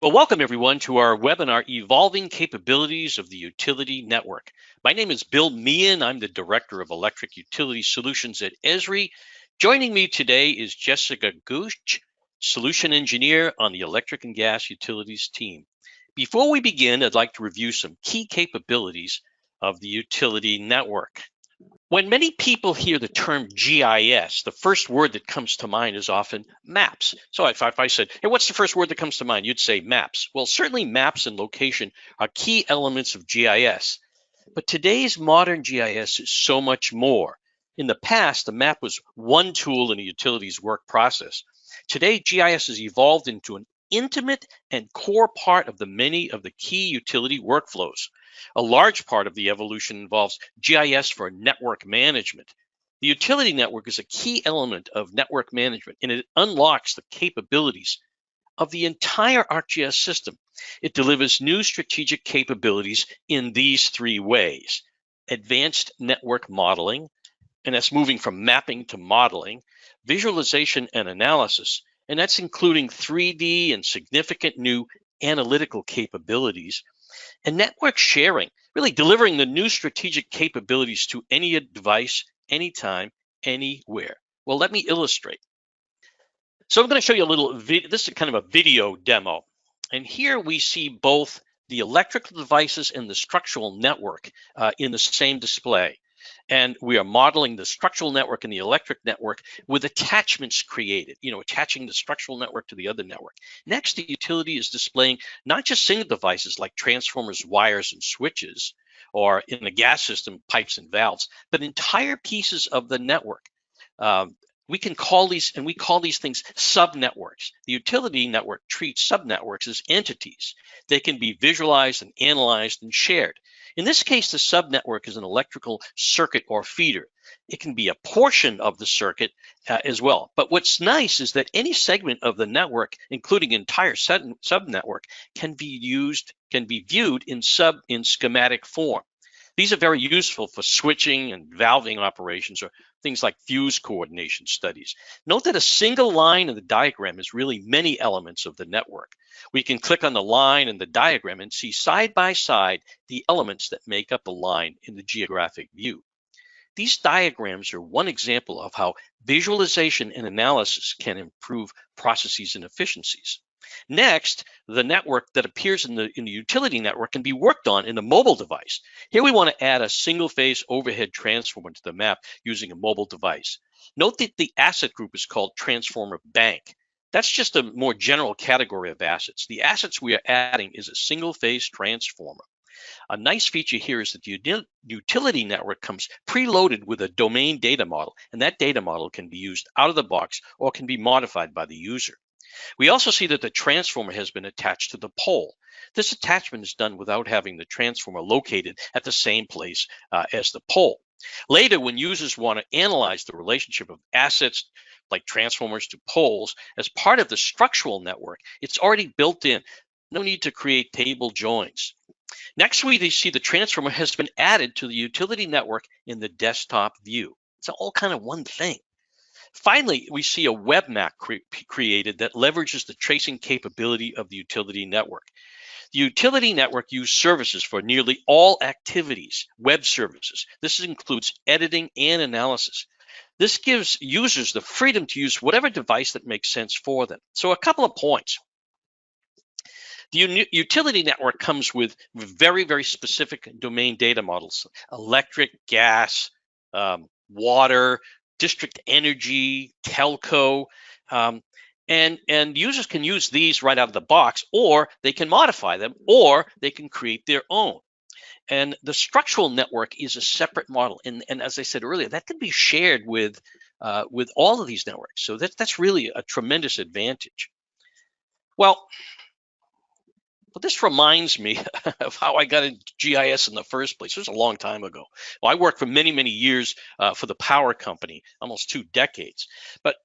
Well, welcome everyone to our webinar, Evolving Capabilities of the Utility Network. My name is Bill Meehan. I'm the Director of Electric Utility Solutions at Esri. Joining me today is Jessica Gooch, Solution Engineer on the Electric and Gas Utilities team. Before we begin, I'd like to review some key capabilities of the utility network. When many people hear the term GIS, the first word that comes to mind is often maps. So if I said, hey, what's the first word that comes to mind? You'd say maps. Well, certainly maps and location are key elements of GIS. But today's modern GIS is so much more. In the past, the map was one tool in a utility's work process. Today, GIS has evolved into an intimate and core part of many of the key utility workflows. A large part of the evolution involves GIS for network management. The utility network is a key element of network management, and it unlocks the capabilities of the entire ArcGIS system. It delivers new strategic capabilities in these three ways: advanced network modeling, and that's moving from mapping to modeling; visualization and analysis, and that's including 3D and significant new analytical capabilities; and network sharing, really delivering the new strategic capabilities to any device, anytime, anywhere. Well, let me illustrate. So I'm going to show you a little video. This is kind of a video demo. And here we see both the electrical devices and the structural network in the same display. And we are modeling the structural network and the electric network with attachments created, attaching the structural network to the other network. Next, the utility is displaying not just single devices like transformers, wires, and switches, or in the gas system, pipes and valves, but entire pieces of the network. We call these things subnetworks. The utility network treats subnetworks as entities. They can be visualized and analyzed and shared. In this case, the subnetwork is an electrical circuit or feeder. It can be a portion of the circuit as well. But what's nice is that any segment of the network, including entire subnetwork, can be viewed in schematic form. These are very useful for switching and valving operations, or things like fuse coordination studies. Note that a single line in the diagram is really many elements of the network. We can click on the line in the diagram and see side by side the elements that make up the line in the geographic view. These diagrams are one example of how visualization and analysis can improve processes and efficiencies. Next, the network that appears in the utility network can be worked on in a mobile device. Here we want to add a single-phase overhead transformer to the map using a mobile device. Note that the asset group is called transformer bank. That's just a more general category of assets. The assets we are adding is a single-phase transformer. A nice feature here is that the utility network comes preloaded with a domain data model, and that data model can be used out of the box or can be modified by the user. We also see that the transformer has been attached to the pole. This attachment is done without having the transformer located at the same place as the pole. Later, when users want to analyze the relationship of assets like transformers to poles as part of the structural network, it's already built in. No need to create table joins. Next, we see the transformer has been added to the utility network in the desktop view. It's all kind of one thing. Finally, we see a web map created that leverages the tracing capability of the utility network. The utility network uses services for nearly all activities, web services. This includes editing and analysis. This gives users the freedom to use whatever device that makes sense for them. So a couple of points. The utility network comes with very, very specific domain data models: electric, gas, water, district energy, telco, and users can use these right out of the box, or they can modify them, or they can create their own. And the structural network is a separate model, and as I said earlier, that can be shared with all of these networks. So that's really a tremendous advantage. Well, this reminds me of how I got into GIS in the first place. It was a long time ago. Well, I worked for many, many years for the power company, almost 2 decades. But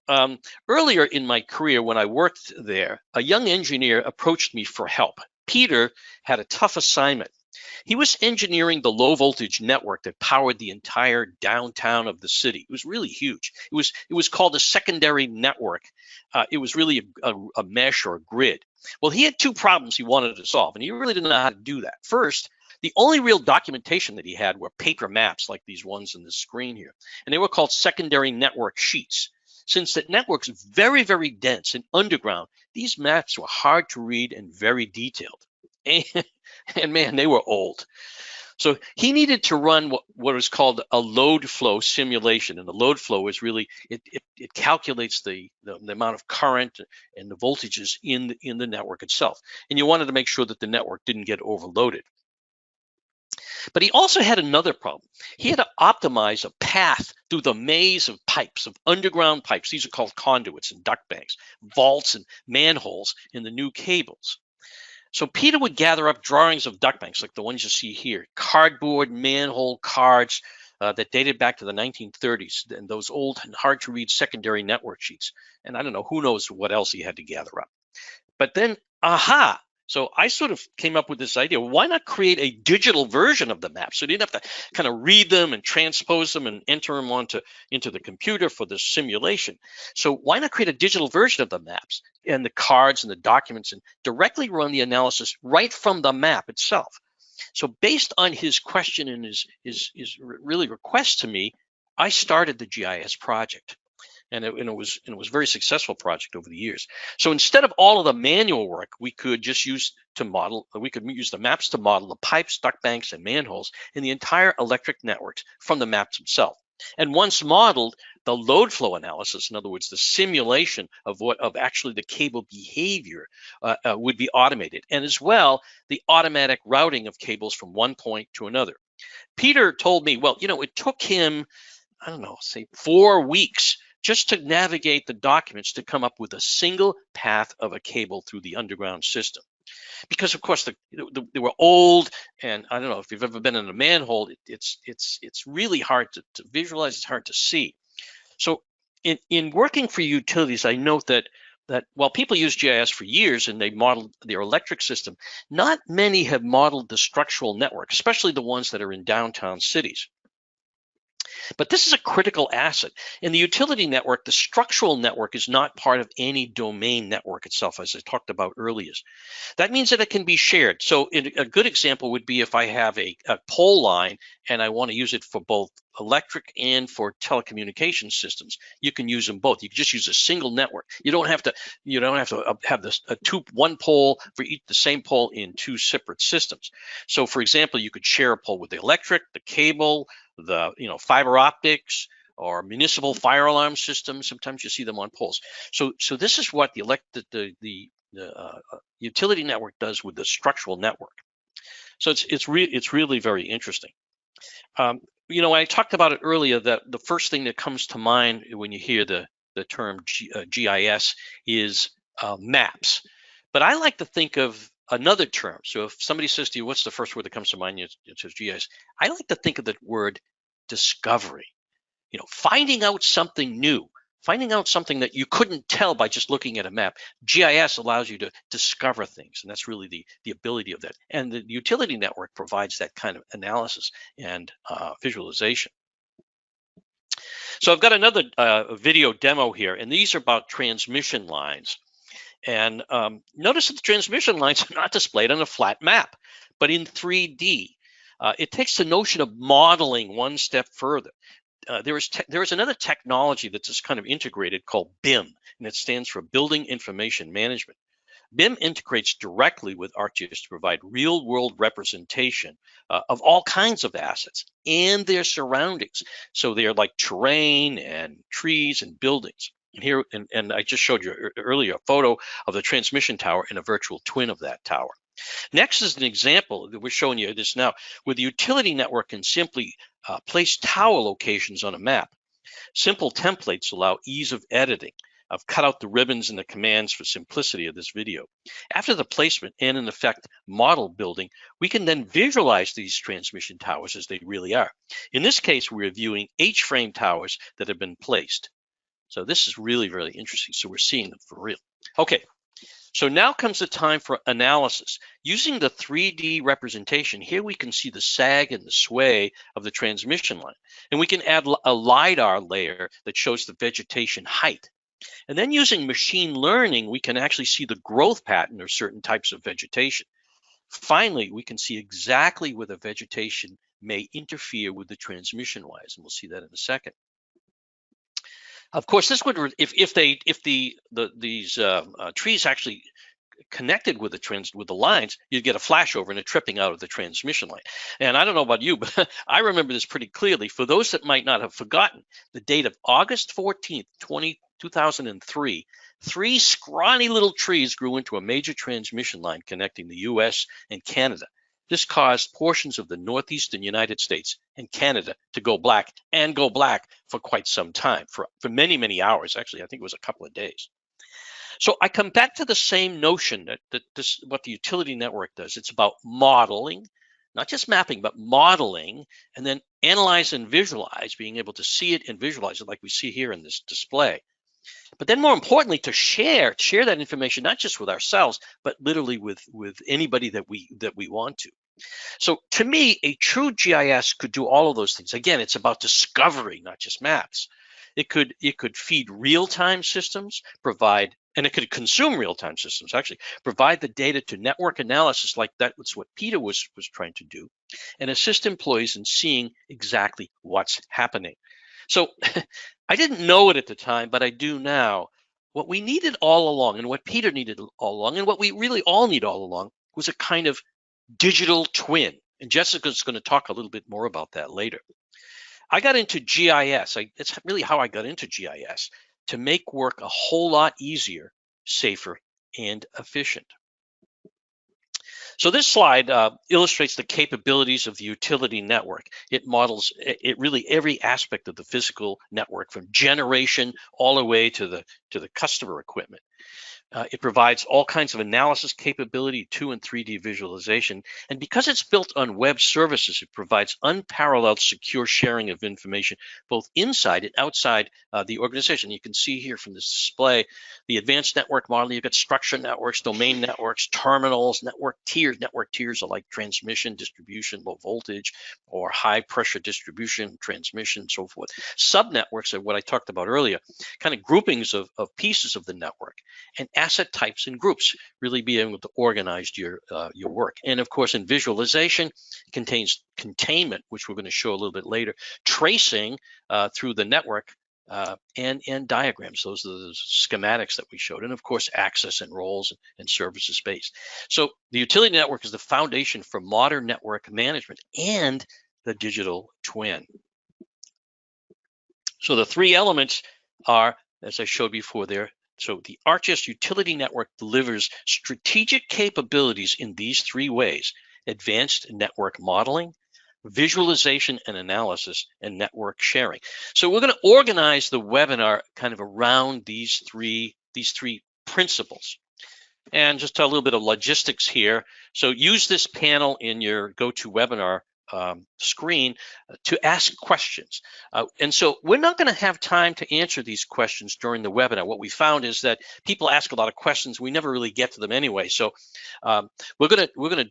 earlier in my career, when I worked there, a young engineer approached me for help. Peter had a tough assignment. He was engineering the low voltage network that powered the entire downtown of the city. It was really huge. It was called a secondary network. It was really a mesh or a grid. Well, he had two problems he wanted to solve, and he really didn't know how to do that. First, the only real documentation that he had were paper maps like these ones in the screen here, and they were called secondary network sheets. Since the network's very, very dense and underground, these maps were hard to read and very detailed. And man, they were old. So he needed to run what is called a load flow simulation. And the load flow is really, it calculates the amount of current and the voltages in the network itself. And you wanted to make sure that the network didn't get overloaded. But he also had another problem. He had to optimize a path through the maze of pipes, of underground pipes. These are called conduits and duct banks, vaults and manholes in the new cables. So Peter would gather up drawings of duct banks like the ones you see here, cardboard manhole cards that dated back to the 1930s, and those old and hard to read secondary network sheets. And I don't know, who knows what else he had to gather up. But then, aha, so I sort of came up with this idea, why not create a digital version of the map? So you didn't have to kind of read them and transpose them and enter them into the computer for the simulation. So why not create a digital version of the maps and the cards and the documents and directly run the analysis right from the map itself? So based on his question and his really request to me, I started the GIS project. And it was a very successful project over the years. So instead of all of the manual work, we could just use the maps to model the pipes, duct banks, and manholes in the entire electric networks from the maps themselves. And once modeled, the load flow analysis, in other words, the simulation of actually the cable behavior would be automated. And as well, the automatic routing of cables from one point to another. Peter told me, well, it took him, I don't know, say 4 weeks just to navigate the documents to come up with a single path of a cable through the underground system. Because of course they were old, and I don't know if you've ever been in a manhole, it's really hard to visualize, it's hard to see. So in working for utilities, I note that while people use GIS for years and they modeled their electric system, not many have modeled the structural network, especially the ones that are in downtown cities. But this is a critical asset. In the utility network, the structural network is not part of any domain network itself, as I talked about earlier. That means that it can be shared. So a good example would be if I have a pole line and I want to use it for both electric and for telecommunication systems. You can use them both. You can just use a single network. You don't have to have this one pole for the same pole in two separate systems. So for example, you could share a pole with the electric, the cable, the fiber optics, or municipal fire alarm systems. Sometimes you see them on poles. So this is what the utility network does with the structural network. So it's really very interesting. I talked about it earlier, that the first thing that comes to mind when you hear the term GIS is maps. But I like to think of another term. So if somebody says to you, what's the first word that comes to mind? It says GIS. I like to think of the word discovery. Finding out something new, finding out something that you couldn't tell by just looking at a map. GIS allows you to discover things, and that's really the ability of that. And the utility network provides that kind of analysis and visualization. So I've got another video demo here, and these are about transmission lines. And notice that the transmission lines are not displayed on a flat map, but in 3D. It takes the notion of modeling one step further. There is another technology that's just kind of integrated called BIM, and it stands for Building Information Management. BIM integrates directly with ArcGIS to provide real-world representation of all kinds of assets and their surroundings. So they are like terrain and trees and buildings. And here, and I just showed you earlier a photo of the transmission tower and a virtual twin of that tower. Next is an example that we're showing you this now, where the utility network can simply place tower locations on a map. Simple templates allow ease of editing. I've cut out the ribbons and the commands for simplicity of this video. After the placement and, in effect, model building, we can then visualize these transmission towers as they really are. In this case, we're viewing H-frame towers that have been placed. So this is really, really interesting. So we're seeing them for real. Okay. So now comes the time for analysis. Using the 3D representation, here we can see the sag and the sway of the transmission line. And we can add a LiDAR layer that shows the vegetation height. And then using machine learning, we can actually see the growth pattern of certain types of vegetation. Finally, we can see exactly where the vegetation may interfere with the transmission wires, and we'll see that in a second. Of course, this would, if these trees actually connected with the lines, you'd get a flashover and a tripping out of the transmission line. And I don't know about you, but I remember this pretty clearly. For those that might not have forgotten, the date of August 14th, 2003, three scrawny little trees grew into a major transmission line connecting the US and Canada. This caused portions of the northeastern United States and Canada to go black, and go black for quite some time, for many, many hours. Actually, I think it was a couple of days. So I come back to the same notion that this, what the utility network does. It's about modeling, not just mapping, but modeling, and then analyze and visualize, being able to see it and visualize it like we see here in this display. But then more importantly, to share that information, not just with ourselves, but literally with anybody that we want to. So to me, a true GIS could do all of those things. Again, it's about discovery, not just maps. It could feed real-time systems, and it could consume real-time systems, actually, provide the data to network analysis, like that's what Peter was trying to do, and assist employees in seeing exactly what's happening. So I didn't know it at the time, but I do now. What we needed all along, and what Peter needed all along, and what we really all need all along, was a kind of digital twin. And Jessica's going to talk a little bit more about that later. I got into GIS. It's really how I got into GIS, to make work a whole lot easier, safer, and efficient. So this slide illustrates the capabilities of the utility network. It models really every aspect of the physical network, from generation all the way to the customer equipment. It provides all kinds of analysis capability, 2 and 3D visualization. And because it's built on web services, it provides unparalleled secure sharing of information, both inside and outside the organization. You can see here from this display, the advanced network model. You've got structured networks, domain networks, terminals, network tiers. Network tiers are like transmission, distribution, low voltage, or high pressure distribution, transmission, so forth. Subnetworks are what I talked about earlier, kind of groupings of pieces of the network. And asset types and groups, really being able to organize your work. And of course, in visualization, it contains containment, which we're going to show a little bit later, tracing through the network, and diagrams. Those are the schematics that we showed. And of course, access and roles and services space. So the utility network is the foundation for modern network management and the digital twin. So the three elements are, as I showed before there, so the ArcGIS utility network delivers strategic capabilities in these three ways: advanced network modeling, visualization and analysis, and network sharing. So we're going to organize the webinar kind of around these three principles. And just a little bit of logistics here. So use this panel in your GoToWebinar screen to ask questions. And so we're not going to have time to answer these questions during the webinar. What we found is that people ask a lot of questions. We never really get to them anyway. So we're going to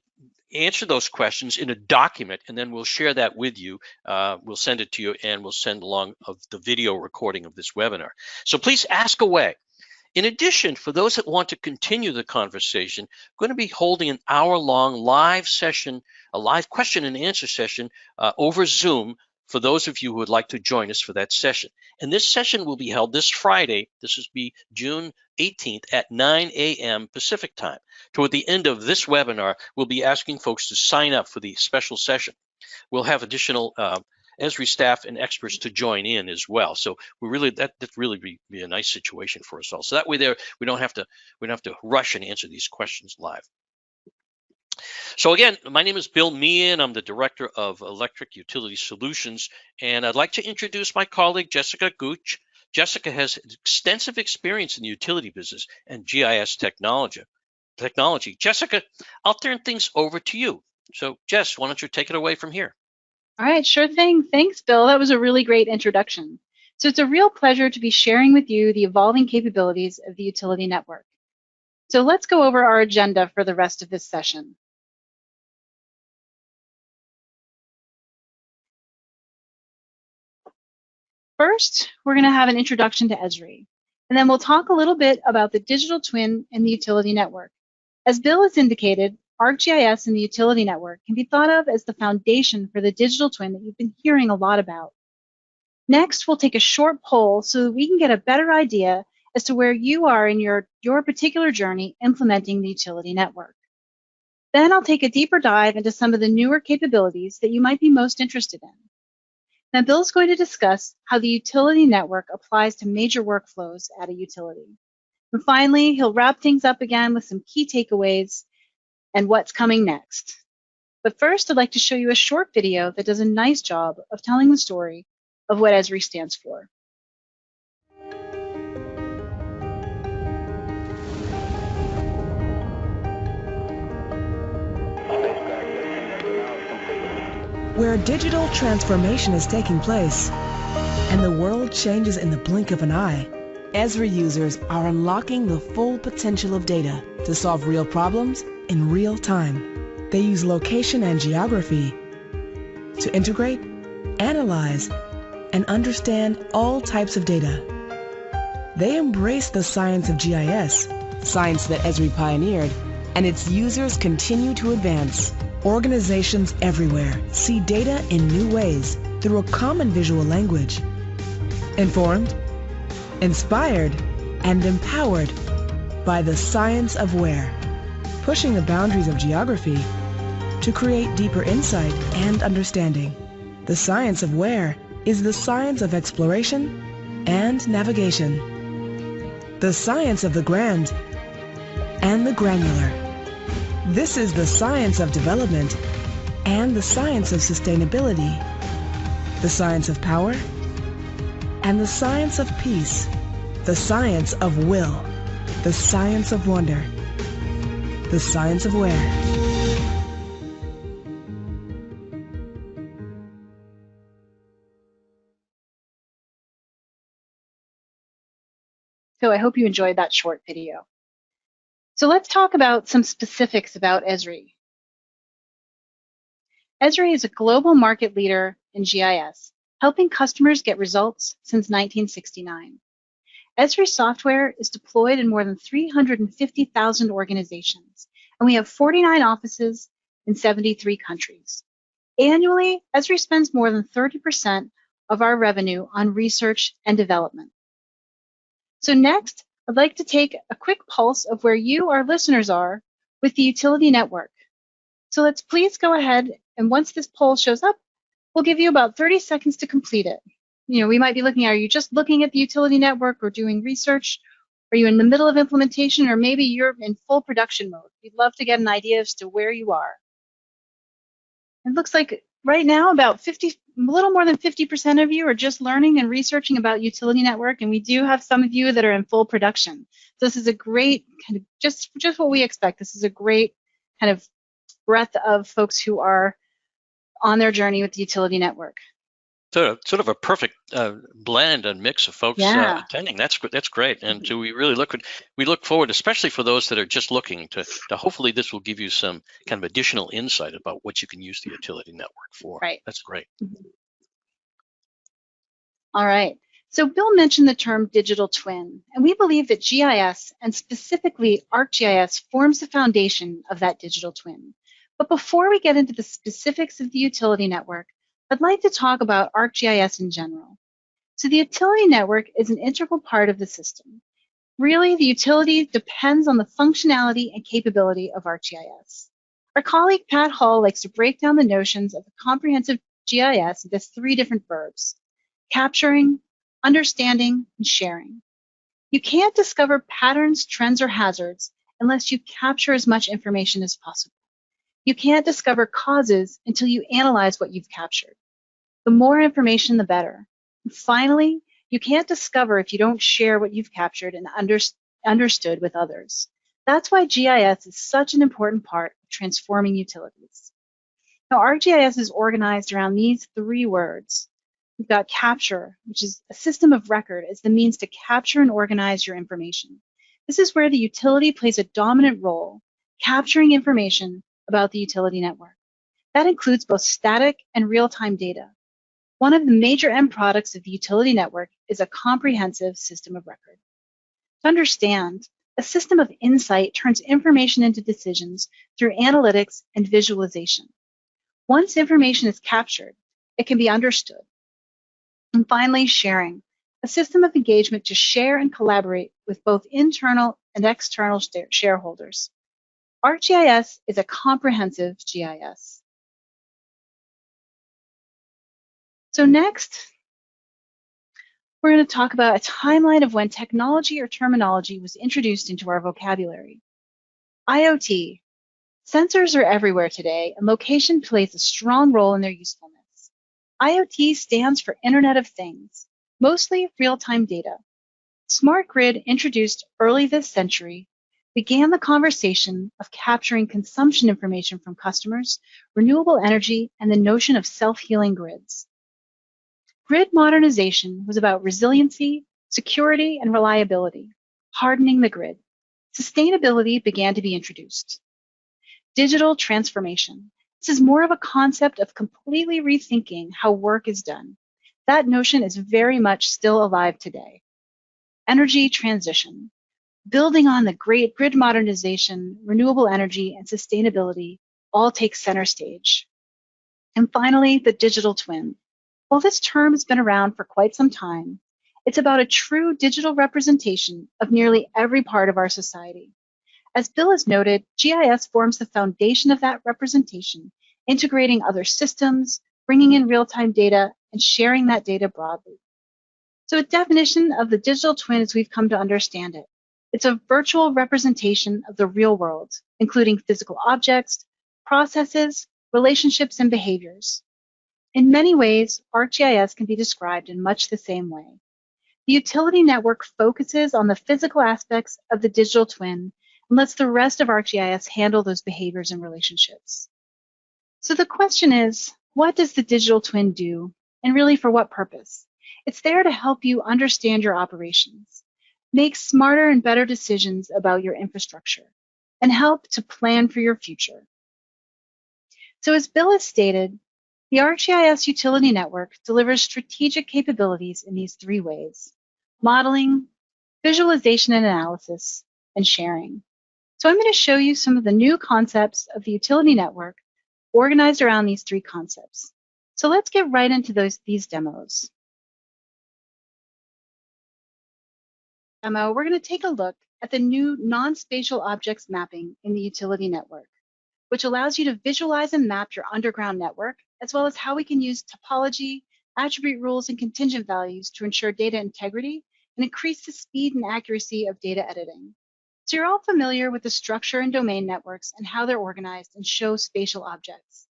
answer those questions in a document, and then we'll share that with you. We'll send it to you, and we'll send along of the video recording of this webinar. So please ask away. In addition, for those that want to continue the conversation, I'm going to be holding an hour-long live session, a live question and answer session over Zoom for those of you who would like to join us for that session. And this session will be held this Friday. This will be June 18th at 9 a.m. Pacific time. Toward the end of this webinar, we'll be asking folks to sign up for the special session. We'll have additional Esri staff and experts to join in as well. So we really that really be a nice situation for us all. So that way we don't have to rush and answer these questions live. So again, my name is Bill Meehan. I'm the Director of Electric Utility Solutions, and I'd like to introduce my colleague, Jessica Gooch. Jessica has extensive experience in the utility business and GIS technology. Jessica, I'll turn things over to you. So Jess, why don't you take it away from here? All right, sure thing. Thanks, Bill. That was a really great introduction. So it's a real pleasure to be sharing with you the evolving capabilities of the utility network. So let's go over our agenda for the rest of this session. First, we're going to have an introduction to Esri. And then we'll talk a little bit about the digital twin and the utility network. As Bill has indicated, ArcGIS and the utility network can be thought of as the foundation for the digital twin that you've been hearing a lot about. Next, we'll take a short poll so that we can get a better idea as to where you are in your particular journey implementing the utility network. Then I'll take a deeper dive into some of the newer capabilities that you might be most interested in. Now, Bill's going to discuss how the utility network applies to major workflows at a utility. And finally, he'll wrap things up again with some key takeaways and what's coming next. But first, I'd like to show you a short video that does a nice job of telling the story of what Esri stands for. Where digital transformation is taking place and the world changes in the blink of an eye, Esri users are unlocking the full potential of data to solve real problems in real time. They use location and geography to integrate, analyze, and understand all types of data. They embrace the science of GIS, science that Esri pioneered, and its users continue to advance. Organizations everywhere see data in new ways through a common visual language. Informed, inspired, and empowered by the science of where, pushing the boundaries of geography to create deeper insight and understanding. The science of where is the science of exploration and navigation, the science of the grand and the granular. This is the science of development and the science of sustainability, the science of power and the science of peace, the science of will, the science of wonder, the science of where. So I hope you enjoyed that short video. So let's talk about some specifics about Esri. Esri is a global market leader in GIS, helping customers get results since 1969. Esri software is deployed in more than 350,000 organizations, and we have 49 offices in 73 countries. Annually, Esri spends more than 30% of our revenue on research and development. So next, I'd like to take a quick pulse of where you, our listeners, are with the utility network. So let's please go ahead, and once this poll shows up, we'll give you about 30 seconds to complete it. You know, we might be looking at, are you just looking at the utility network or doing research? Are you in the middle of implementation, or maybe you're in full production mode? We'd love to get an idea as to where you are. It looks like right now about a little more than 50% of you are just learning and researching about utility network, and we do have some of you that are in full production. So this is a great kind of just what we expect. This is a great kind of breadth of folks who are on their journey with the utility network. So sort of a perfect blend and mix of folks attending. That's great, and so we really look forward, especially for those that are just looking to hopefully this will give you some kind of additional insight about what you can use the utility network for. Right. That's great. All right. So Bill mentioned the term digital twin, and we believe that GIS, and specifically ArcGIS, forms the foundation of that digital twin. But before we get into the specifics of the utility network, I'd like to talk about ArcGIS in general. So the utility network is an integral part of the system. Really, the utility depends on the functionality and capability of ArcGIS. Our colleague Pat Hall likes to break down the notions of a comprehensive GIS into 3 different verbs: capturing, understanding, and sharing. You can't discover patterns, trends, or hazards unless you capture as much information as possible. You can't discover causes until you analyze what you've captured. The more information, the better. And finally, you can't discover if you don't share what you've captured and understood with others. That's why GIS is such an important part of transforming utilities. Now, ArcGIS is organized around these 3 words. We've got capture, which is a system of record as the means to capture and organize your information. This is where the utility plays a dominant role, capturing information about the utility network. That includes both static and real-time data. One of the major end products of the utility network is a comprehensive system of record. To understand, a system of insight turns information into decisions through analytics and visualization. Once information is captured, it can be understood. And finally, sharing, a system of engagement to share and collaborate with both internal and external shareholders. ArcGIS is a comprehensive GIS. So next, we're going to talk about a timeline of when technology or terminology was introduced into our vocabulary. IoT. Sensors are everywhere today, and location plays a strong role in their usefulness. IoT stands for Internet of Things, mostly real-time data. Smart grid, introduced early this century, began the conversation of capturing consumption information from customers, renewable energy, and the notion of self-healing grids. Grid modernization was about resiliency, security, and reliability, hardening the grid. Sustainability began to be introduced. Digital transformation. This is more of a concept of completely rethinking how work is done. That notion is very much still alive today. Energy transition. Building on the great grid modernization, renewable energy, and sustainability all take center stage. And finally, the digital twin. While this term has been around for quite some time, it's about a true digital representation of nearly every part of our society. As Bill has noted, GIS forms the foundation of that representation, integrating other systems, bringing in real-time data, and sharing that data broadly. So a definition of the digital twin as we've come to understand it. It's a virtual representation of the real world, including physical objects, processes, relationships, and behaviors. In many ways, ArcGIS can be described in much the same way. The utility network focuses on the physical aspects of the digital twin and lets the rest of ArcGIS handle those behaviors and relationships. So the question is, what does the digital twin do, and really for what purpose? It's there to help you understand your operations, make smarter and better decisions about your infrastructure, and help to plan for your future. So as Bill has stated, the ArcGIS Utility Network delivers strategic capabilities in these three ways: modeling, visualization and analysis, and sharing. So I'm going to show you some of the new concepts of the utility network organized around these three concepts. So let's get right into these demos. We're going to take a look at the new non-spatial objects mapping in the utility network, which allows you to visualize and map your underground network, as well as how we can use topology, attribute rules, and contingent values to ensure data integrity and increase the speed and accuracy of data editing. So you're all familiar with the structure and domain networks and how they're organized and show spatial objects.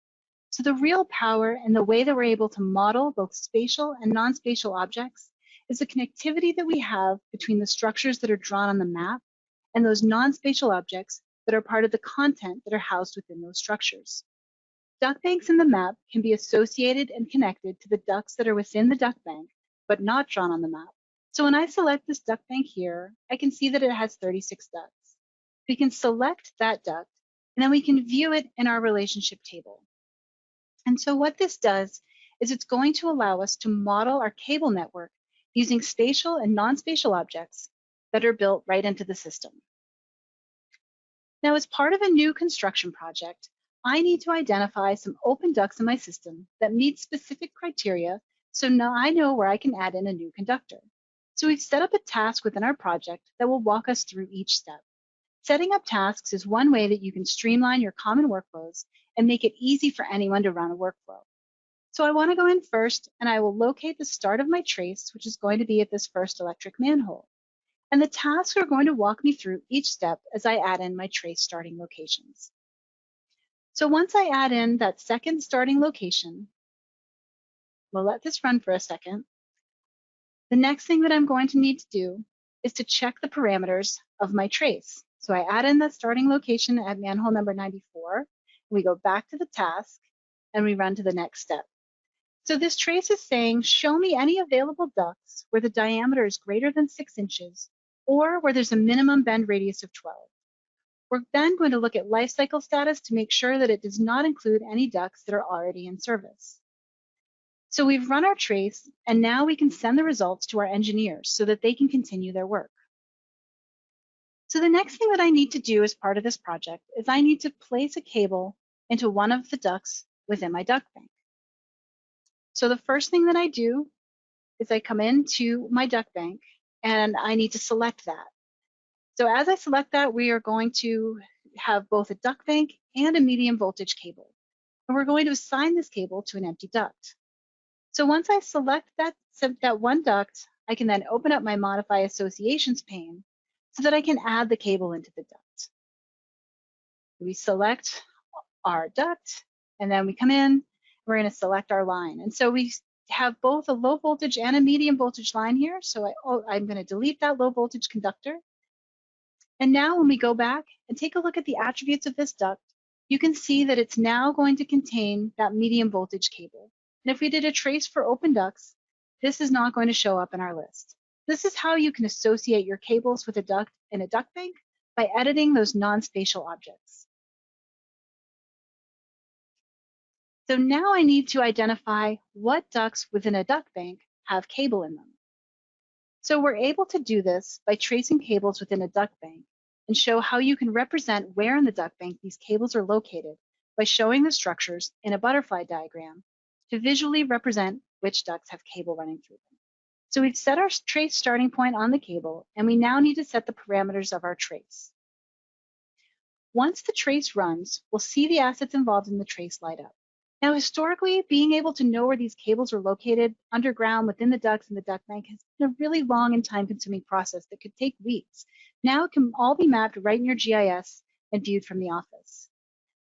So the real power and the way that we're able to model both spatial and non-spatial objects is the connectivity that we have between the structures that are drawn on the map and those non-spatial objects that are part of the content that are housed within those structures. Duct banks in the map can be associated and connected to the ducts that are within the duct bank, but not drawn on the map. So when I select this duct bank here, I can see that it has 36 ducts. We can select that duct, and then we can view it in our relationship table. And so what this does is it's going to allow us to model our cable network using spatial and non-spatial objects that are built right into the system. Now, as part of a new construction project, I need to identify some open ducts in my system that meet specific criteria, so now I know where I can add in a new conductor. So we've set up a task within our project that will walk us through each step. Setting up tasks is one way that you can streamline your common workflows and make it easy for anyone to run a workflow. So I want to go in first, and I will locate the start of my trace, which is going to be at this first electric manhole. And the tasks are going to walk me through each step as I add in my trace starting locations. So once I add in that second starting location, we'll let this run for a second. The next thing that I'm going to need to do is to check the parameters of my trace. So I add in the starting location at manhole number 94. We go back to the task and we run to the next step. So this trace is saying, show me any available ducts where the diameter is greater than 6 inches or where there's a minimum bend radius of 12. We're then going to look at life cycle status to make sure that it does not include any ducts that are already in service. So we've run our trace, and now we can send the results to our engineers so that they can continue their work. So the next thing that I need to do as part of this project is I need to place a cable into one of the ducts within my duct bank. So the first thing that I do is I come into my duct bank and I need to select that. So as I select that, we are going to have both a duct bank and a medium voltage cable. And we're going to assign this cable to an empty duct. So once I select that one duct, I can then open up my Modify Associations pane so that I can add the cable into the duct. We select our duct, and then we come in, we're going to select our line. And so we have both a low voltage and a medium voltage line here. So I'm going to delete that low voltage conductor. And now when we go back and take a look at the attributes of this duct, you can see that it's now going to contain that medium voltage cable. And if we did a trace for open ducts, this is not going to show up in our list. This is how you can associate your cables with a duct in a duct bank by editing those non-spatial objects. So now I need to identify what ducts within a duct bank have cable in them. So we're able to do this by tracing cables within a duct bank and show how you can represent where in the duct bank these cables are located by showing the structures in a butterfly diagram to visually represent which ducts have cable running through them. So we've set our trace starting point on the cable, and we now need to set the parameters of our trace. Once the trace runs, we'll see the assets involved in the trace light up. Now, historically, being able to know where these cables are located underground within the ducts in the duct bank has been a really long and time-consuming process that could take weeks. Now it can all be mapped right in your GIS and viewed from the office.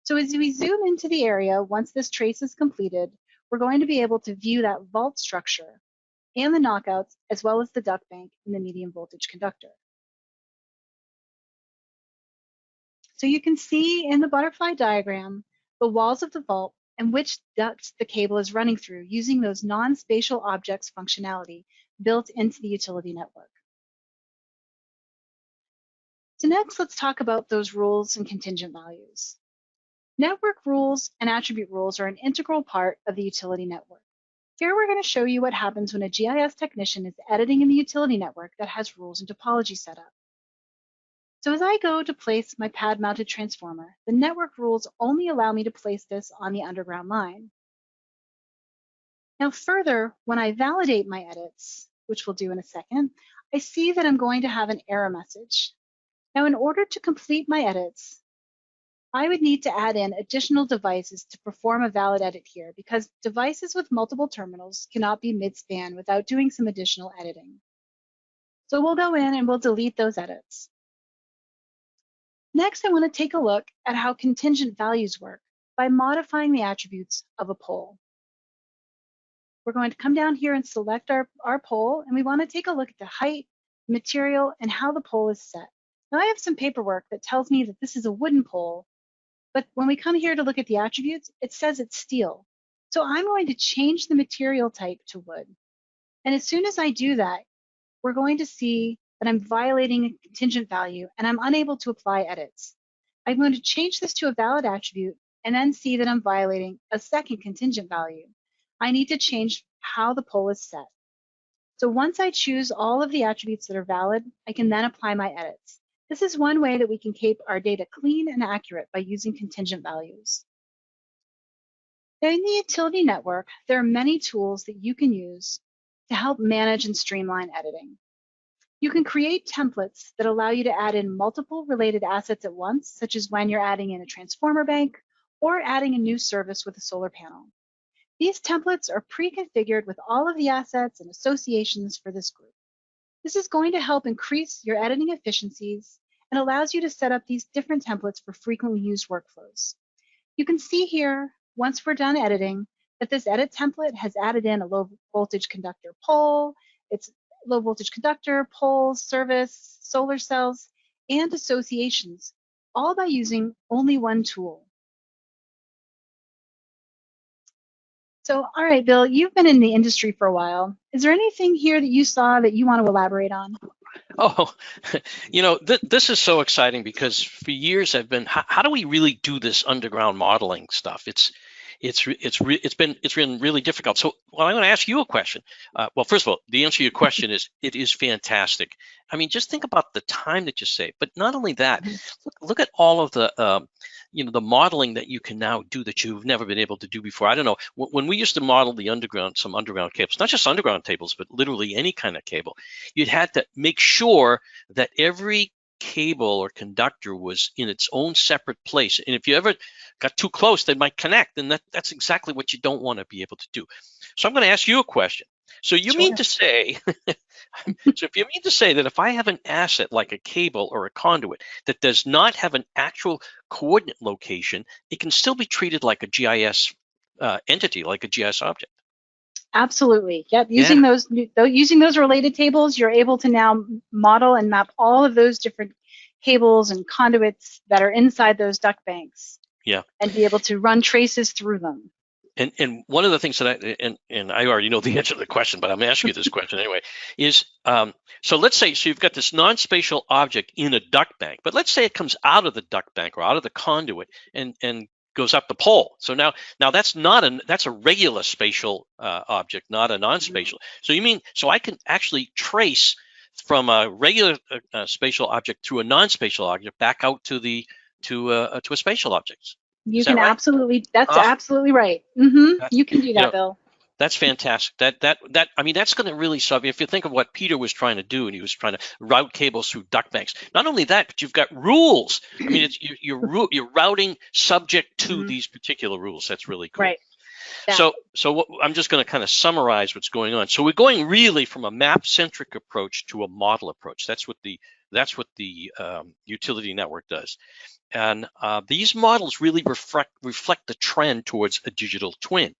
So as we zoom into the area, once this trace is completed, we're going to be able to view that vault structure and the knockouts, as well as the duct bank and the medium voltage conductor. So you can see in the butterfly diagram the walls of the vault and which ducts the cable is running through using those non-spatial objects functionality built into the utility network. So next, let's talk about those rules and contingent values. Network rules and attribute rules are an integral part of the utility network. Here we're going to show you what happens when a GIS technician is editing in the utility network that has rules and topology set up. So as I go to place my pad-mounted transformer, the network rules only allow me to place this on the underground line. Now further, when I validate my edits, which we'll do in a second, I see that I'm going to have an error message. Now in order to complete my edits, I would need to add in additional devices to perform a valid edit here because devices with multiple terminals cannot be mid-span without doing some additional editing. So we'll go in and we'll delete those edits. Next, I want to take a look at how contingent values work by modifying the attributes of a pole. We're going to come down here and select our pole, and we want to take a look at the height, material, and how the pole is set. Now I have some paperwork that tells me that this is a wooden pole, but when we come here to look at the attributes, it says it's steel. So I'm going to change the material type to wood. And as soon as I do that, we're going to see that I'm violating a contingent value and I'm unable to apply edits. I'm going to change this to a valid attribute and then see that I'm violating a second contingent value. I need to change how the pole is set. So once I choose all of the attributes that are valid, I can then apply my edits. This is one way that we can keep our data clean and accurate by using contingent values. Now in the utility network, there are many tools that you can use to help manage and streamline editing. You can create templates that allow you to add in multiple related assets at once, such as when you're adding in a transformer bank or adding a new service with a solar panel. These templates are pre-configured with all of the assets and associations for this group. This is going to help increase your editing efficiencies and allows you to set up these different templates for frequently used workflows. You can see here, once we're done editing, that this edit template has added in a low voltage conductor pole, its low voltage conductor, poles, service, solar cells, and associations, all by using only one tool. So, all right, Bill, you've been in the industry for a while. Is there anything here that you saw that you want to elaborate on? Oh, this is so exciting because for years I've been, how do we really do this underground modeling stuff? it's been really difficult. So, well, I'm going to ask you a question. Well, first of all, the answer to your question is it is fantastic. I mean, just think about the time that you save. But not only that, look at all of the the modeling that you can now do that you've never been able to do before. I don't know, when we used to model some underground cables, not just underground cables, but literally any kind of cable, you'd had to make sure that every cable or conductor was in its own separate place. And if you ever got too close, they might connect. And that's exactly what you don't want to be able to do. So I'm going to ask you a question. So you mean to say, so if you mean to say that if I have an asset like a cable or a conduit that does not have an actual coordinate location, it can still be treated like a GIS entity, like a GIS object? Absolutely. Yep. Yeah. Using those related tables, you're able to now model and map all of those different cables and conduits that are inside those duct banks. Yeah. And be able to run traces through them. And one of the things that I already know the answer to the question, but I'm going to ask you this question anyway, is so let's say you've got this non-spatial object in a duct bank, but let's say it comes out of the duct bank or out of the conduit and goes up the pole. So now that's a regular spatial object, not a non-spatial. So I can actually trace from a regular spatial object to a non-spatial object back out to a spatial object. You can absolutely. That's absolutely right. You can do that, Bill. That's fantastic. That's going to really solve. If you think of what Peter was trying to do, and he was trying to route cables through duct banks. Not only that, but you've got rules. I mean, you're routing subject to these particular rules. That's really cool. Right. Yeah. So I'm just going to kind of summarize what's going on. So we're going really from a map-centric approach to a model approach. That's what the utility network does. And these models really reflect the trend towards a digital twin.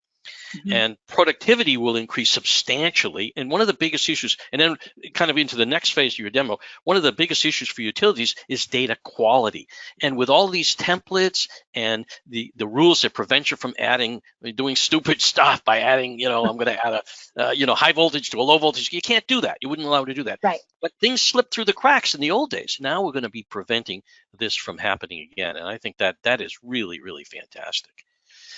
And productivity will increase substantially. And one of the biggest issues, and then kind of into the next phase of your demo, one of the biggest issues for utilities is data quality. And with all these templates and the rules that prevent you from doing stupid stuff by adding, I'm going to add a, high voltage to a low voltage. You can't do that. You wouldn't allow to do that. Right. But things slipped through the cracks in the old days. Now we're going to be preventing this from happening again. And I think that is really, really fantastic.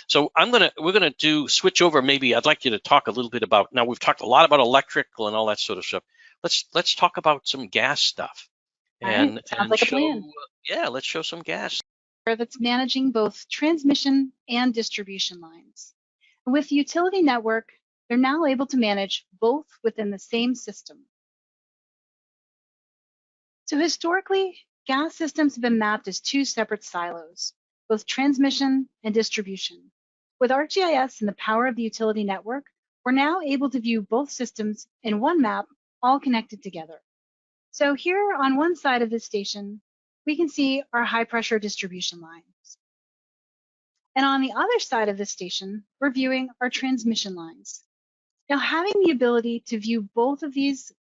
So we're gonna switch over. Maybe I'd like you to talk a little bit about. Now we've talked a lot about electrical and all that sort of stuff. Let's talk about some gas stuff. Sounds like a plan. Yeah, let's show some gas. That's managing both transmission and distribution lines. With the utility network, they're now able to manage both within the same system. So historically, gas systems have been mapped as two separate silos, both transmission and distribution. With ArcGIS and the power of the utility network, we're now able to view both systems in one map, all connected together. So here on one side of this station, we can see our high pressure distribution lines. And on the other side of this station, we're viewing our transmission lines. Now, having the ability to view both of these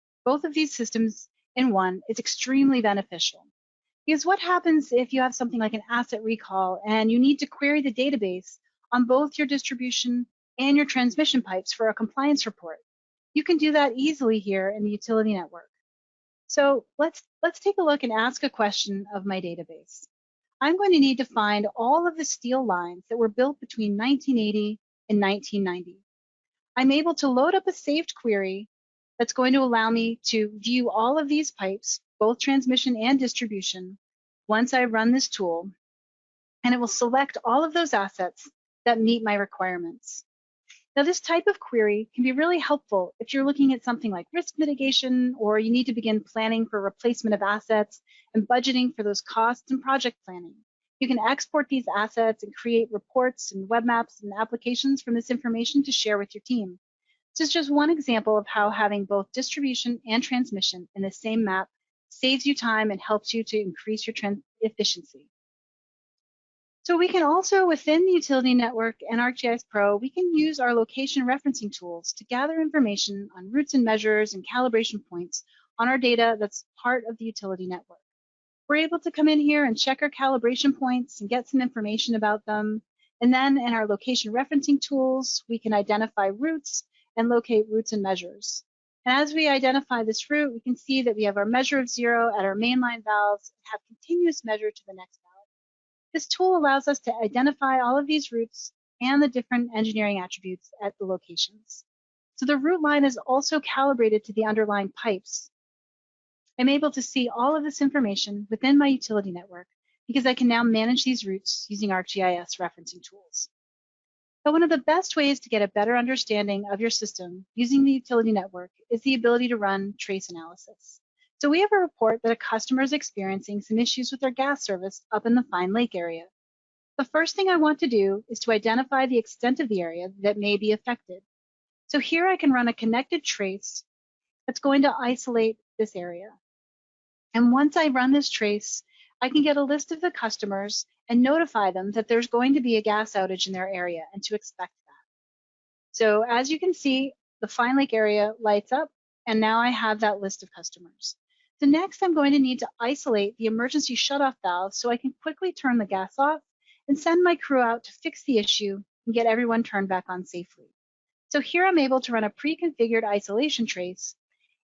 systems in one is extremely beneficial. Because what happens if you have something like an asset recall and you need to query the database on both your distribution and your transmission pipes for a compliance report? You can do that easily here in the utility network. So let's take a look and ask a question of my database. I'm going to need to find all of the steel lines that were built between 1980 and 1990. I'm able to load up a saved query that's going to allow me to view all of these pipes, both transmission and distribution, once I run this tool, and it will select all of those assets that meet my requirements. Now, this type of query can be really helpful if you're looking at something like risk mitigation, or you need to begin planning for replacement of assets and budgeting for those costs and project planning. You can export these assets and create reports and web maps and applications from this information to share with your team. This is just one example of how having both distribution and transmission in the same map saves you time and helps you to increase your efficiency. So we can also, within the utility network and ArcGIS Pro, we can use our location referencing tools to gather information on routes and measures and calibration points on our data that's part of the utility network. We're able to come in here and check our calibration points and get some information about them. And then in our location referencing tools, we can identify routes and locate routes and measures. And as we identify this route, we can see that we have our measure of 0 at our mainline valves and have continuous measure to the next valve. This tool allows us to identify all of these routes and the different engineering attributes at the locations. So the route line is also calibrated to the underlying pipes. I'm able to see all of this information within my utility network because I can now manage these routes using ArcGIS referencing tools. But one of the best ways to get a better understanding of your system using the utility network is the ability to run trace analysis. So we have a report that a customer is experiencing some issues with their gas service up in the Fine Lake area. The first thing I want to do is to identify the extent of the area that may be affected. So here I can run a connected trace that's going to isolate this area. And once I run this trace, I can get a list of the customers and notify them that there's going to be a gas outage in their area and to expect that. So as you can see, the Fine Lake area lights up, and now I have that list of customers. So next, I'm going to need to isolate the emergency shutoff valve so I can quickly turn the gas off and send my crew out to fix the issue and get everyone turned back on safely. So here I'm able to run a pre-configured isolation trace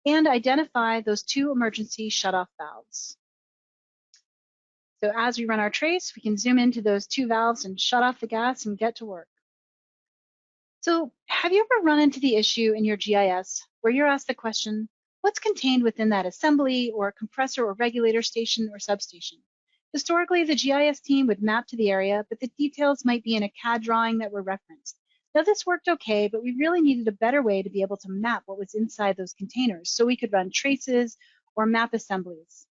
and identify those two emergency shutoff valves. So as we run our trace, we can zoom into those two valves and shut off the gas and get to work. So have you ever run into the issue in your GIS where you're asked the question, what's contained within that assembly or compressor or regulator station or substation? Historically, the GIS team would map to the area, but the details might be in a CAD drawing that were referenced. Now this worked okay, but we really needed a better way to be able to map what was inside those containers so we could run traces or map assemblies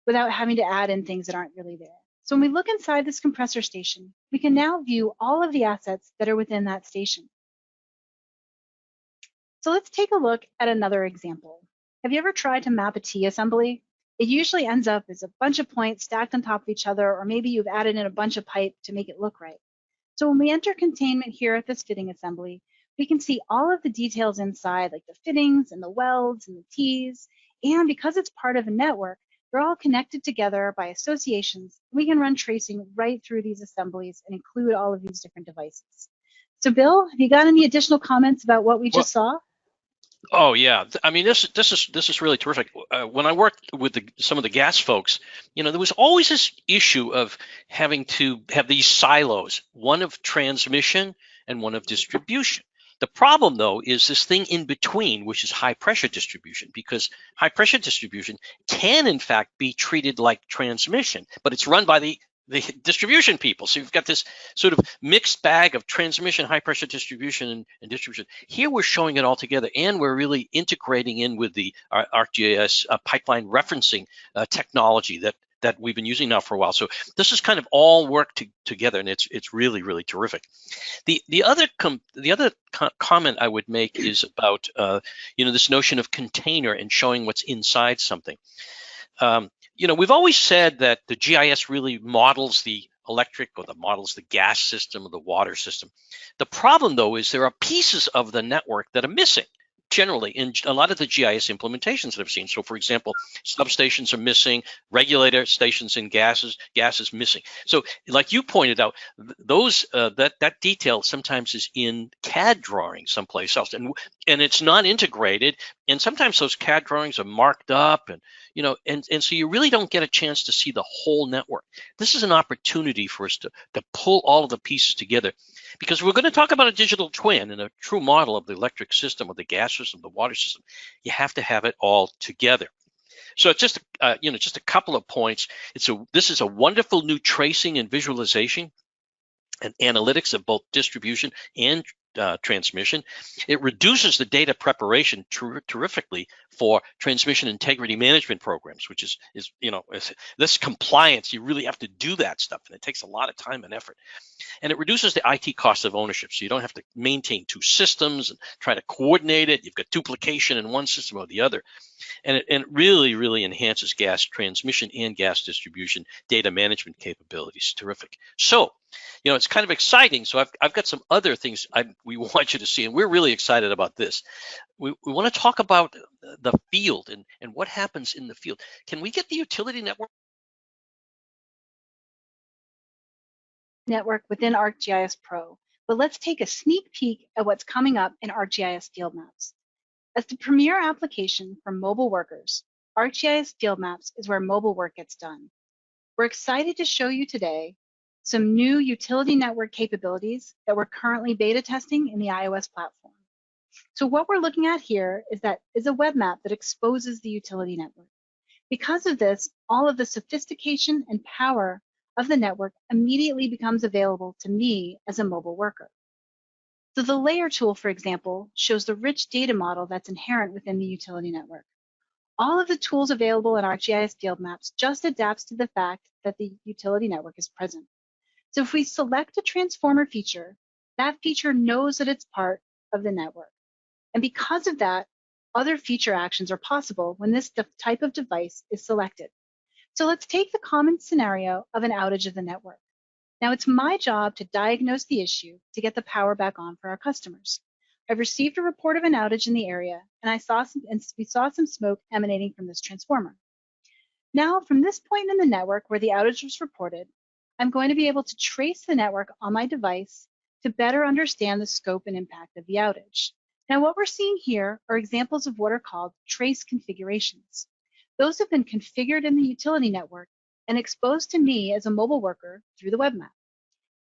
without having to add in things that aren't really there. So when we look inside this compressor station, we can now view all of the assets that are within that station. So let's take a look at another example. Have you ever tried to map a T-assembly? It usually ends up as a bunch of points stacked on top of each other, or maybe you've added in a bunch of pipe to make it look right. So when we enter containment here at this fitting assembly, we can see all of the details inside, like the fittings and the welds and the T's. And because it's part of a network, they're all connected together by associations. We can run tracing right through these assemblies and include all of these different devices. So Bill, have you got any additional comments about what we just saw? Oh yeah, I mean this is really terrific. When I worked with some of the gas folks, there was always this issue of having to have these silos, one of transmission and one of distribution. The problem though is this thing in between, which is high pressure distribution, because high pressure distribution can in fact be treated like transmission, but it's run by the distribution people. So you've got this sort of mixed bag of transmission, high pressure distribution, and distribution. Here we're showing it all together, and we're really integrating in with the ArcGIS pipeline referencing technology that we've been using now for a while. So this is kind of all worked together, and it's really, really terrific. The other comment I would make is about this notion of container and showing what's inside something. We've always said that the GIS really models the electric or models the gas system or the water system. The problem, though, is there are pieces of the network that are missing generally in a lot of the GIS implementations that I've seen. So, for example, substations are missing, regulator stations and gas is missing. So, like you pointed out, those that detail sometimes is in CAD drawings someplace else, and it's not integrated. And sometimes those CAD drawings are marked up, and so you really don't get a chance to see the whole network. This is an opportunity for us to pull all of the pieces together, because we're going to talk about a digital twin and a true model of the electric system, or the gas system, the water system. You have to have it all together. So just a couple of points. This is a wonderful new tracing and visualization and analytics of both distribution and transmission. It reduces the data preparation terrifically for transmission integrity management programs, which is this compliance. You really have to do that stuff, and it takes a lot of time and effort. And it reduces the IT cost of ownership, so you don't have to maintain two systems and try to coordinate it. You've got duplication in one system or the other. And it really, really enhances gas transmission and gas distribution data management capabilities. Terrific. So, it's kind of exciting. So I've got some other things we want you to see, and we're really excited about this. We want to talk about the field and what happens in the field. Can we get the utility network within ArcGIS Pro? But let's take a sneak peek at what's coming up in ArcGIS Field Maps. As the premier application for mobile workers, ArcGIS Field Maps is where mobile work gets done. We're excited to show you today some new utility network capabilities that we're currently beta testing in the iOS platform. So what we're looking at here is a web map that exposes the utility network. Because of this, all of the sophistication and power of the network immediately becomes available to me as a mobile worker. So the layer tool, for example, shows the rich data model that's inherent within the utility network. All of the tools available in ArcGIS field maps just adapts to the fact that the utility network is present. So if we select a transformer feature, that feature knows that it's part of the network. And because of that, other feature actions are possible when this type of device is selected. So let's take the common scenario of an outage of the network. Now it's my job to diagnose the issue to get the power back on for our customers. I've received a report of an outage in the area, and we saw some smoke emanating from this transformer. Now, from this point in the network where the outage was reported, I'm going to be able to trace the network on my device to better understand the scope and impact of the outage. Now, what we're seeing here are examples of what are called trace configurations. Those have been configured in the utility network and exposed to me as a mobile worker through the web map.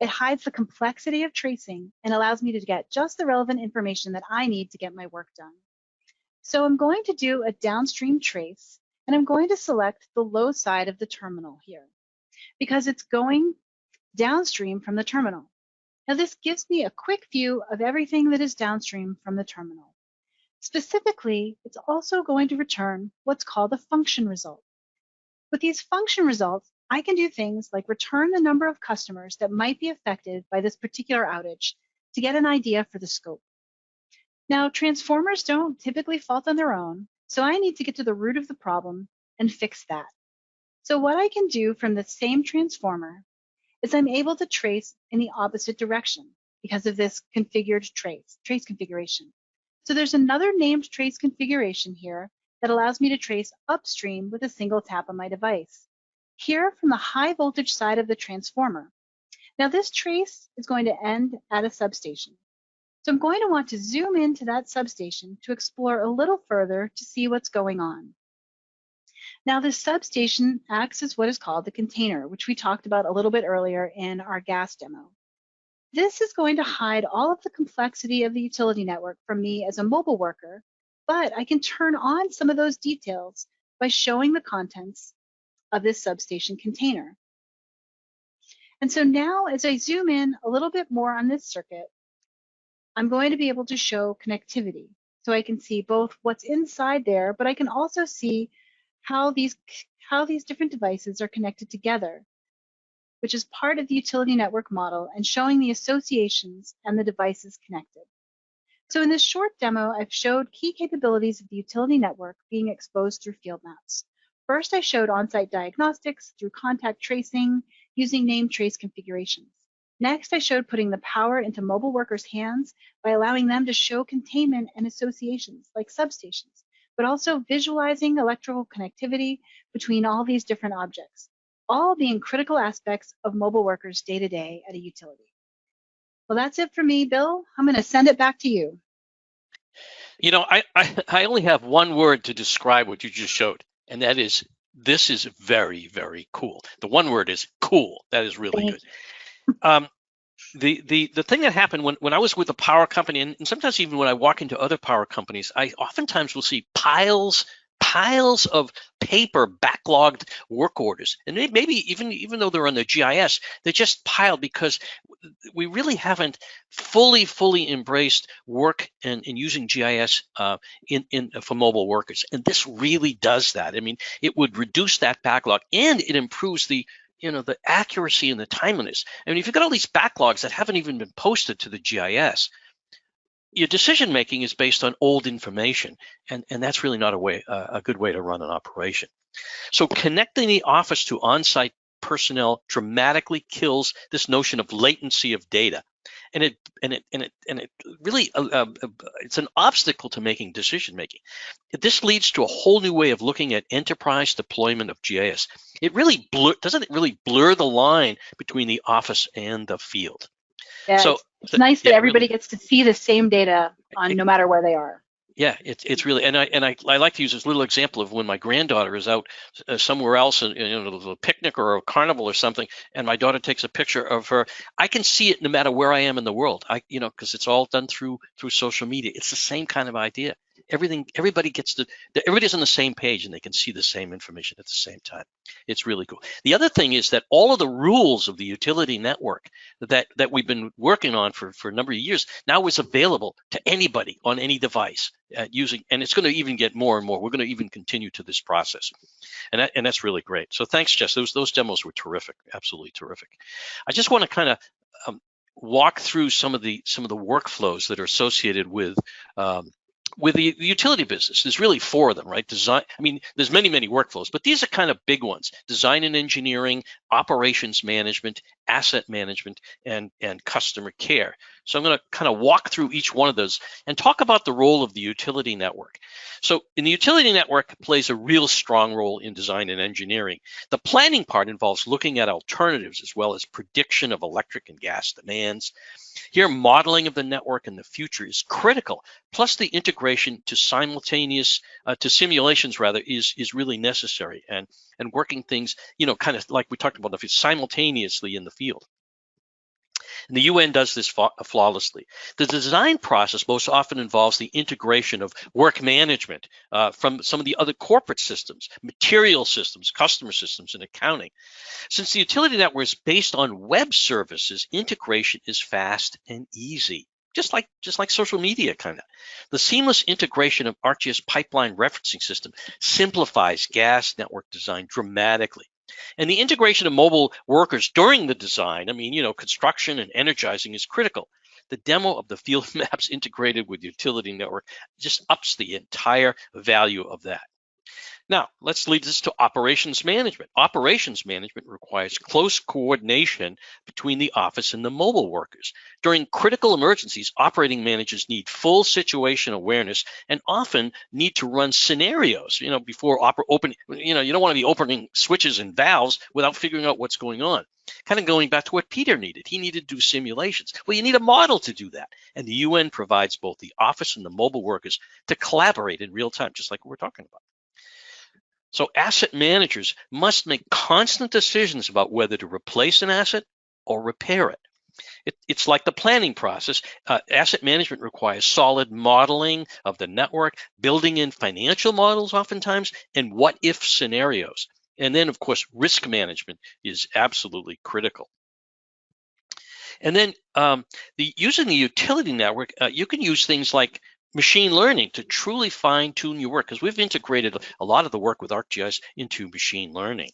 It hides the complexity of tracing and allows me to get just the relevant information that I need to get my work done. So I'm going to do a downstream trace, and I'm going to select the low side of the terminal here because it's going downstream from the terminal. Now this gives me a quick view of everything that is downstream from the terminal. Specifically, it's also going to return what's called a function result. With these function results, I can do things like return the number of customers that might be affected by this particular outage to get an idea for the scope. Now, transformers don't typically fault on their own, so I need to get to the root of the problem and fix that. So what I can do from the same transformer is I'm able to trace in the opposite direction because of this configured trace configuration. So there's another named trace configuration here that allows me to trace upstream with a single tap on my device. Here from the high voltage side of the transformer. Now this trace is going to end at a substation. So I'm going to want to zoom into that substation to explore a little further to see what's going on. Now this substation acts as what is called the container, which we talked about a little bit earlier in our gas demo. This is going to hide all of the complexity of the utility network from me as a mobile worker, but I can turn on some of those details by showing the contents of this substation container. And so now as I zoom in a little bit more on this circuit, I'm going to be able to show connectivity. So I can see both what's inside there, but I can also see how these different devices are connected together, which is part of the utility network model and showing the associations and the devices connected. So in this short demo, I've showed key capabilities of the utility network being exposed through field maps. First, I showed on-site diagnostics through contact tracing using named trace configurations. Next, I showed putting the power into mobile workers' hands by allowing them to show containment and associations like substations, but also visualizing electrical connectivity between all these different objects, all being critical aspects of mobile workers' day-to-day at a utility. Well, that's it for me, Bill. I'm going to send it back to you. You know, I only have one word to describe what you just showed, and that is, this is very, very cool. The one word is cool. That is really good. The thing that happened when I was with a power company, and sometimes even when I walk into other power companies, I oftentimes will see piles of paper backlogged work orders, and maybe even though they're on the GIS, they're just piled because we really haven't fully embraced work and using GIS for mobile workers, and this really does that. I mean, it would reduce that backlog, and it improves the accuracy and the timeliness. I mean, if you've got all these backlogs that haven't even been posted to the GIS, your decision making is based on old information, and that's really not a good way to run an operation. So connecting the office to on-site personnel dramatically kills this notion of latency of data, and it really it's an obstacle to making decision making. This leads to a whole new way of looking at enterprise deployment of GIS. It really doesn't it really blur the line between the office and the field. Yeah, so it's nice that everybody gets to see the same data on no matter where they are. Yeah, it's really, and I like to use this little example of when my granddaughter is out somewhere else, a picnic or a carnival or something, and my daughter takes a picture of her. I can see it no matter where I am in the world. Because it's all done through social media. It's the same kind of idea. Everybody's on the same page and they can see the same information at the same time. It's really cool. The other thing is that all of the rules of the utility network that we've been working on for a number of years now is available to anybody on any device and it's going to even get more and more. We're going to even continue to this process, and that's really great. So thanks, Jess. Those demos were terrific, absolutely terrific. I just want to kind of walk through some of the workflows that are associated with the utility business. There's really 4 of them, right? Design. I mean, there's many workflows, but these are kind of big ones: design and engineering, operations management, asset management, and customer care. So I'm going to kind of walk through each one of those and talk about the role of the utility network. So in the utility network plays a real strong role in design and engineering. The planning part involves looking at alternatives as well as prediction of electric and gas demands. Here, modeling of the network in the future is critical. Plus, the integration to simultaneous simulations is really necessary, and working things, kind of like we talked about, simultaneously in the field. And the UN does this flawlessly. The design process most often involves the integration of work management from some of the other corporate systems, material systems, customer systems, and accounting. Since the utility network is based on web services, integration is fast and easy, just like social media kind of. The seamless integration of ArcGIS pipeline referencing system simplifies gas network design dramatically. And the integration of mobile workers during the design, construction and energizing is critical. The demo of the field maps integrated with utility network just ups the entire value of that. Now, let's lead this to operations management. Operations management requires close coordination between the office and the mobile workers. During critical emergencies, operating managers need full situation awareness and often need to run scenarios, before open. You don't want to be opening switches and valves without figuring out what's going on. Kind of going back to what Peter needed. He needed to do simulations. Well, you need a model to do that. And the UN provides both the office and the mobile workers to collaborate in real time, just like we're talking about. So asset managers must make constant decisions about whether to replace an asset or repair it. It's like the planning process. Asset management requires solid modeling of the network, building in financial models oftentimes, and what-if scenarios. And then, of course, risk management is absolutely critical. And then using the utility network, you can use things like machine learning to truly fine-tune your work, because we've integrated a lot of the work with ArcGIS into machine learning.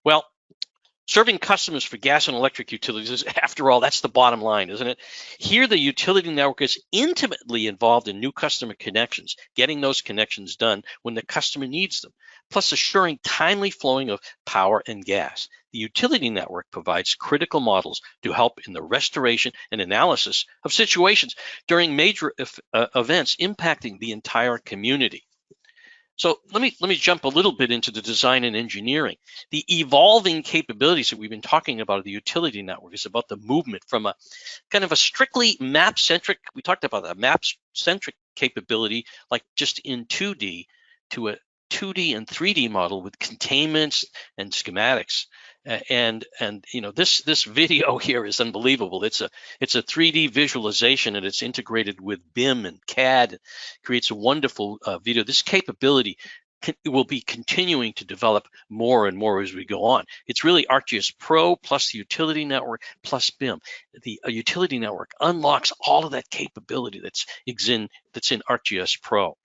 Well, serving customers for gas and electric utilities is, after all, that's the bottom line, isn't it? Here, the utility network is intimately involved in new customer connections, getting those connections done when the customer needs them, plus assuring timely flowing of power and gas. The utility network provides critical models to help in the restoration and analysis of situations during major events impacting the entire community. So let me jump a little bit into the design and engineering. The evolving capabilities that we've been talking about of the utility network is about the movement from a kind of a strictly map-centric, we talked about a map-centric capability, like just in 2D, to a 2D and 3D model with containments and schematics. And this video here is unbelievable. It's a 3D visualization, and it's integrated with BIM and CAD. It creates a wonderful video. This capability will be continuing to develop more and more as we go on. It's really ArcGIS Pro plus the utility network plus BIM. The utility network unlocks all of that capability that's in ArcGIS Pro.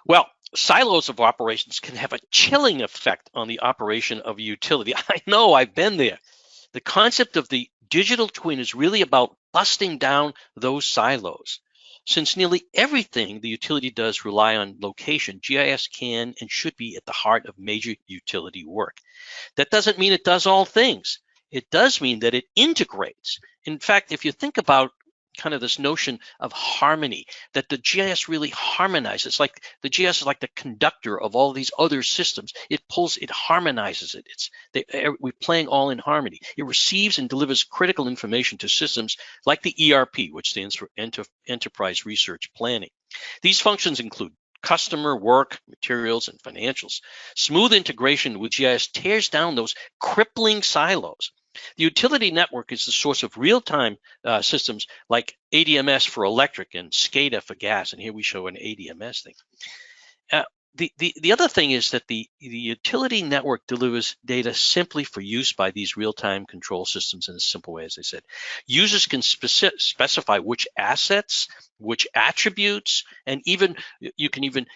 Well, silos of operations can have a chilling effect on the operation of a utility. I know, I've been there. The concept of the digital twin is really about busting down those silos. Since nearly everything the utility does rely on location, GIS can and should be at the heart of major utility work. That doesn't mean it does all things. It does mean that it integrates. In fact, if you think about kind of this notion of harmony, that the GIS really harmonizes. It's like the GIS is like the conductor of all these other systems. It harmonizes it. We're playing all in harmony. It receives and delivers critical information to systems like the ERP, which stands for Enterprise Research Planning. These functions include customer, work, materials, and financials. Smooth integration with GIS tears down those crippling silos. The utility network is the source of real-time systems like ADMS for electric and SCADA for gas. And here we show an ADMS thing. The other thing is that the utility network delivers data simply for use by these real-time control systems in a simple way, as I said. Users can specify which assets, which attributes, and you can even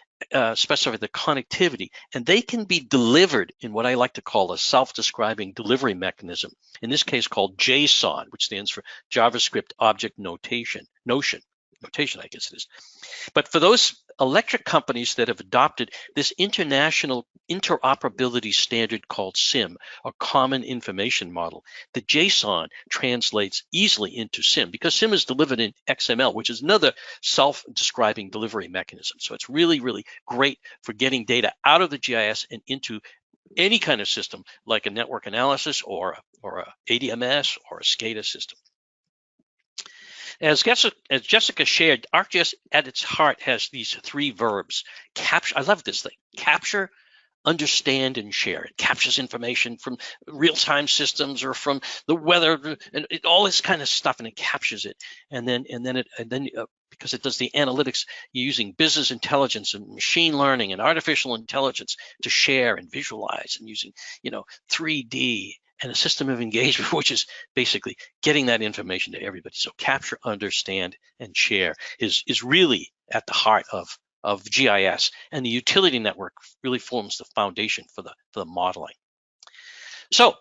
specify the connectivity, and they can be delivered in what I like to call a self-describing delivery mechanism, in this case called JSON, which stands for JavaScript Object Notation, I guess it is. But for those electric companies that have adopted this international interoperability standard called SIM, a common information model, the JSON translates easily into SIM because SIM is delivered in XML, which is another self-describing delivery mechanism. So it's really, really great for getting data out of the GIS and into any kind of system like a network analysis or a ADMS or a SCADA system. As Jessica shared, ArcGIS at its heart has these three verbs. Capture, I love this thing. Capture, understand, and share. It captures information from real-time systems or from the weather and all this kind of stuff, and it captures it. And then because it does the analytics using business intelligence and machine learning and artificial intelligence to share and visualize, and using 3D and a system of engagement, which is basically getting that information to everybody. So capture, understand, and share is really at the heart of GIS, and the utility network really forms the foundation for the modeling. So,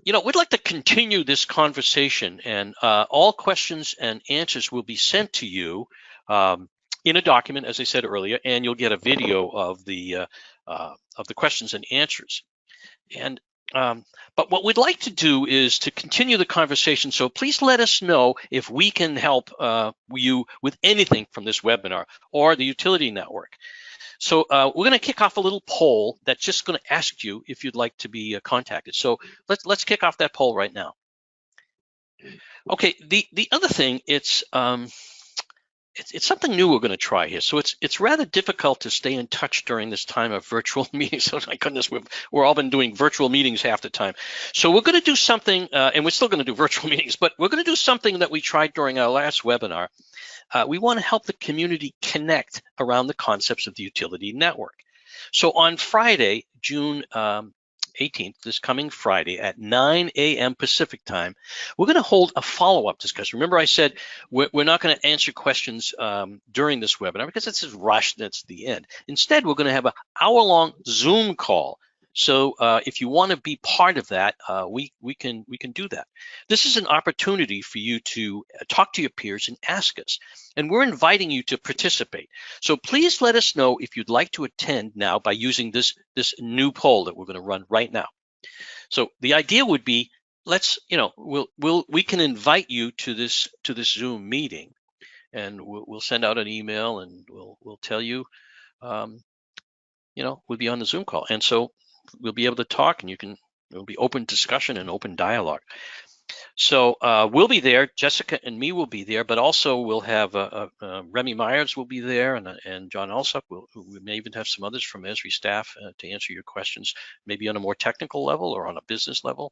we'd like to continue this conversation, and all questions and answers will be sent to you in a document, as I said earlier, and you'll get a video of the questions and answers. And but what we'd like to do is to continue the conversation. So please let us know if we can help you with anything from this webinar or the utility network. So we're going to kick off a little poll that's just going to ask you if you'd like to be contacted. So let's kick off that poll right now. Okay, the other thing, it's something new we're going to try here. So it's rather difficult to stay in touch during this time of virtual meetings. Oh my goodness, we're all been doing virtual meetings half the time. So we're going to do something, and we're still going to do virtual meetings, but we're going to do something that we tried during our last webinar. We want to help the community connect around the concepts of the utility network. So on Friday, June 18th, this coming Friday at 9 a.m. Pacific time, we're going to hold a follow-up discussion. Remember I said we're not going to answer questions during this webinar because it's just rushed and it's the end. Instead, we're going to have an hour-long Zoom call. So if you want to be part of that, we can do that. This is an opportunity for you to talk to your peers and ask us. And we're inviting you to participate. So please let us know if you'd like to attend now by using this new poll that we're going to run right now. So the idea would be, we can invite you to this Zoom meeting, and we'll send out an email and we'll tell you, we'll be on the Zoom call. And so we'll be able to talk, and it'll be open discussion and open dialogue. So we'll be there. Jessica and me will be there, but also we'll have Remy Myers will be there, and John Alsop. We may even have some others from Esri staff to answer your questions, maybe on a more technical level or on a business level.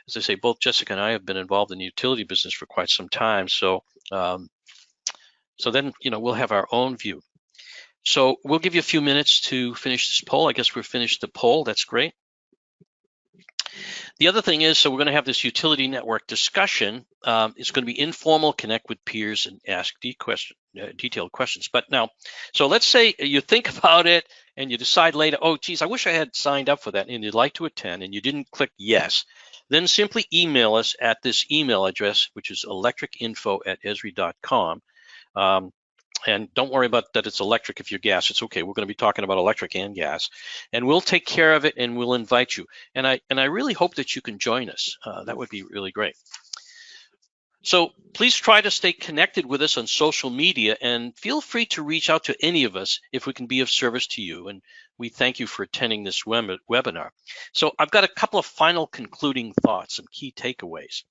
As I say, both Jessica and I have been involved in the utility business for quite some time. So then we'll have our own view. So we'll give you a few minutes to finish this poll. I guess we've finished the poll. That's great. The other thing is, so we're going to have this utility network discussion. It's going to be informal, connect with peers and ask detailed questions. But now, so let's say you think about it and you decide later, oh, geez, I wish I had signed up for that, and you'd like to attend and you didn't click yes. Then simply email us at this email address, which is electricinfo@esri.com. And don't worry about that it's electric if you're gas. It's okay. We're going to be talking about electric and gas. And we'll take care of it, and we'll invite you. And I really hope that you can join us. That would be really great. So please try to stay connected with us on social media, and feel free to reach out to any of us if we can be of service to you. And we thank you for attending this webinar. So I've got a couple of final concluding thoughts, some key takeaways.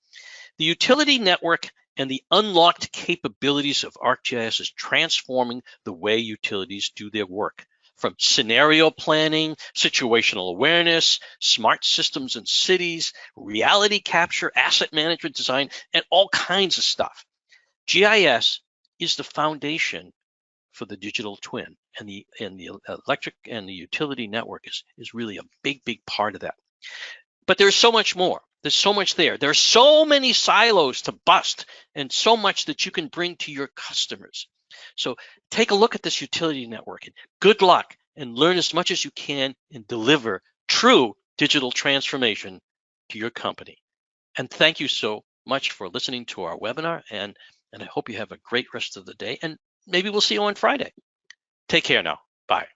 The utility network and the unlocked capabilities of ArcGIS is transforming the way utilities do their work. From scenario planning, situational awareness, smart systems in cities, reality capture, asset management design, and all kinds of stuff. GIS is the foundation for the digital twin, and the electric and the utility network is really a big part of that. But there's so much more. There's so much there. There's so many silos to bust, and so much that you can bring to your customers. So take a look at this utility network, and good luck, and learn as much as you can and deliver true digital transformation to your company. And thank you so much for listening to our webinar, and I hope you have a great rest of the day, and maybe we'll see you on Friday. Take care now. Bye.